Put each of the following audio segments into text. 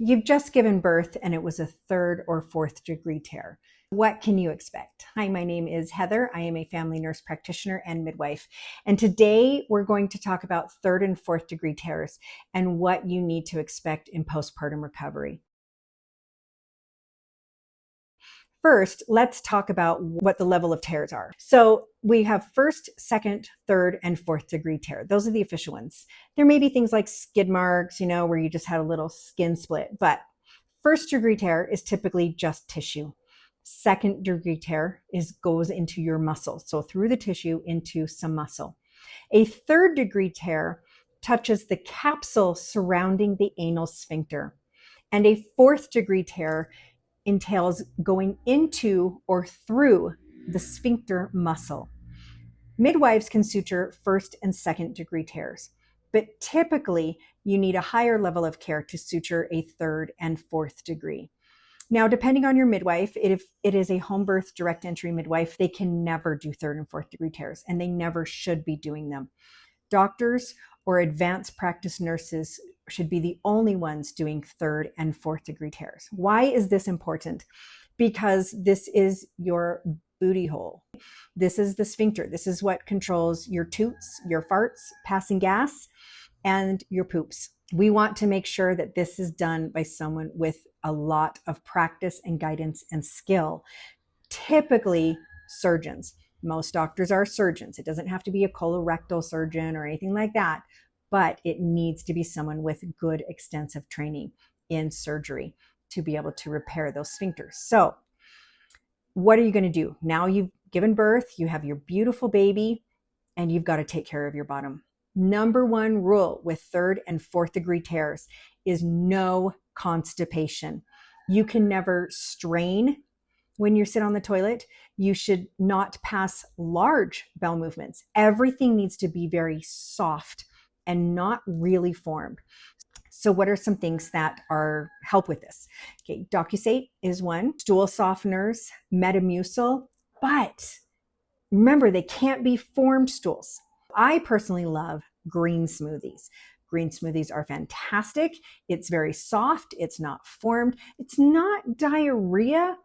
You've just given birth and it was a third or fourth degree tear. What can you expect? Hi, my name is Heather. I am a family nurse practitioner and midwife. And today we're going to talk about third and fourth degree tears and what you need to expect in postpartum recovery. First, let's talk about what the level of tears are. So we have first, second, third, and fourth degree tear. Those are the official ones. There may be things like skid marks, where you just had a little skin split, but first degree tear is typically just tissue. Second degree tear goes into your muscle, so through the tissue into some muscle. A third degree tear touches the capsule surrounding the anal sphincter. And a fourth degree tear entails going into or through the sphincter muscle. Midwives can suture first and second degree tears, but typically you need a higher level of care to suture a third and fourth degree. Now, depending on your midwife, if it is a home birth direct entry midwife, they can never do third and fourth degree tears, and they never should be doing them. Doctors or advanced practice nurses should be the only ones doing third and fourth degree tears. Why is this important? Because this is your booty hole. This is the sphincter. This is what controls your toots, your farts, passing gas, and your poops. We want to make sure that this is done by someone with a lot of practice and guidance and skill. Typically, surgeons. Most doctors are surgeons. It doesn't have to be a colorectal surgeon or anything like that, but it needs to be someone with good extensive training in surgery to be able to repair those sphincters. So what are you going to do? Now you've given birth, you have your beautiful baby, and you've got to take care of your bottom. Number one rule with third and fourth degree tears is no constipation. You can never strain when you sit on the toilet. You should not pass large bowel movements. Everything needs to be very soft and not really formed. So what are some things that help with this? Okay, Docusate is one, stool softeners, Metamucil, but remember, they can't be formed stools. I personally love green smoothies. Green smoothies are fantastic. It's very soft. It's not formed. It's not diarrhea,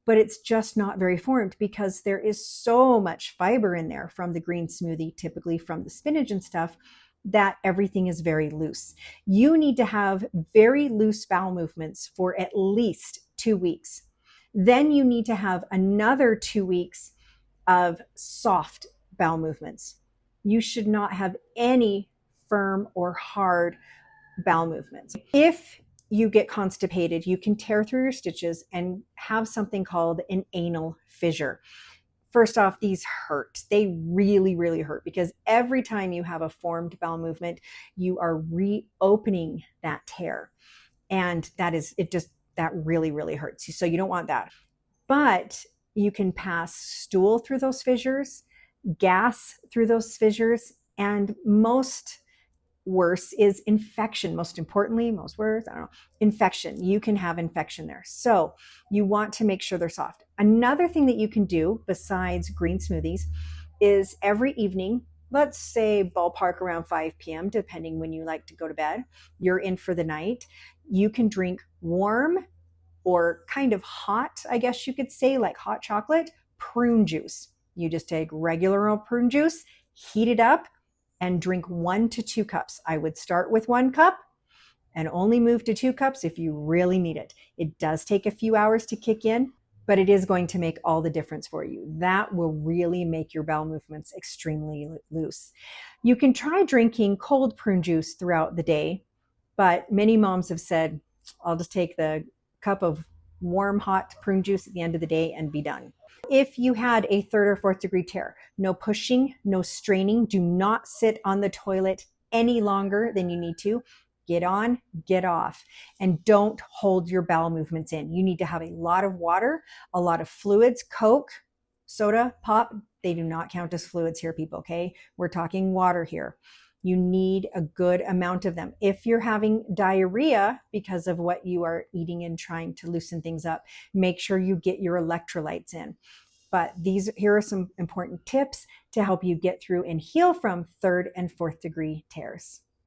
but it's just not very formed because there is so much fiber in there from the green smoothie, typically from the spinach and stuff, that everything is very loose. You need to have very loose bowel movements for at least 2 weeks. Then you need to have another 2 weeks of soft bowel movements. You should not have any firm or hard bowel movements. If you get constipated, you can tear through your stitches and have something called an anal fissure. First off, these hurt. They really, really hurt because every time you have a formed bowel movement, you are reopening that tear. And that really, really hurts you. So you don't want that. But you can pass stool through those fissures, gas through those fissures, and most worse is infection. Most importantly, infection. You can have infection there. So you want to make sure they're soft. Another thing that you can do besides green smoothies is every evening, let's say ballpark around 5 p.m., depending when you like to go to bed, you're in for the night, you can drink warm or kind of hot, I guess you could say, like hot chocolate, prune juice. You just take regular old prune juice, heat it up, and drink 1 to 2 cups. I would start with 1 cup and only move to 2 cups if you really need it. It does take a few hours to kick in, but it is going to make all the difference for you. That will really make your bowel movements extremely loose. You can try drinking cold prune juice throughout the day, but many moms have said, I'll just take the cup of warm, hot prune juice at the end of the day and be done. If you had a third or fourth degree tear, no pushing, no straining. Do not sit on the toilet any longer than you need to. Get on, get off, and don't hold your bowel movements in. You need to have a lot of water, a lot of fluids. Coke, soda, pop, they do not count as fluids here, people, okay? We're talking water here. You need a good amount of them. If you're having diarrhea because of what you are eating and trying to loosen things up, make sure you get your electrolytes in. But here are some important tips to help you get through and heal from third and fourth degree tears.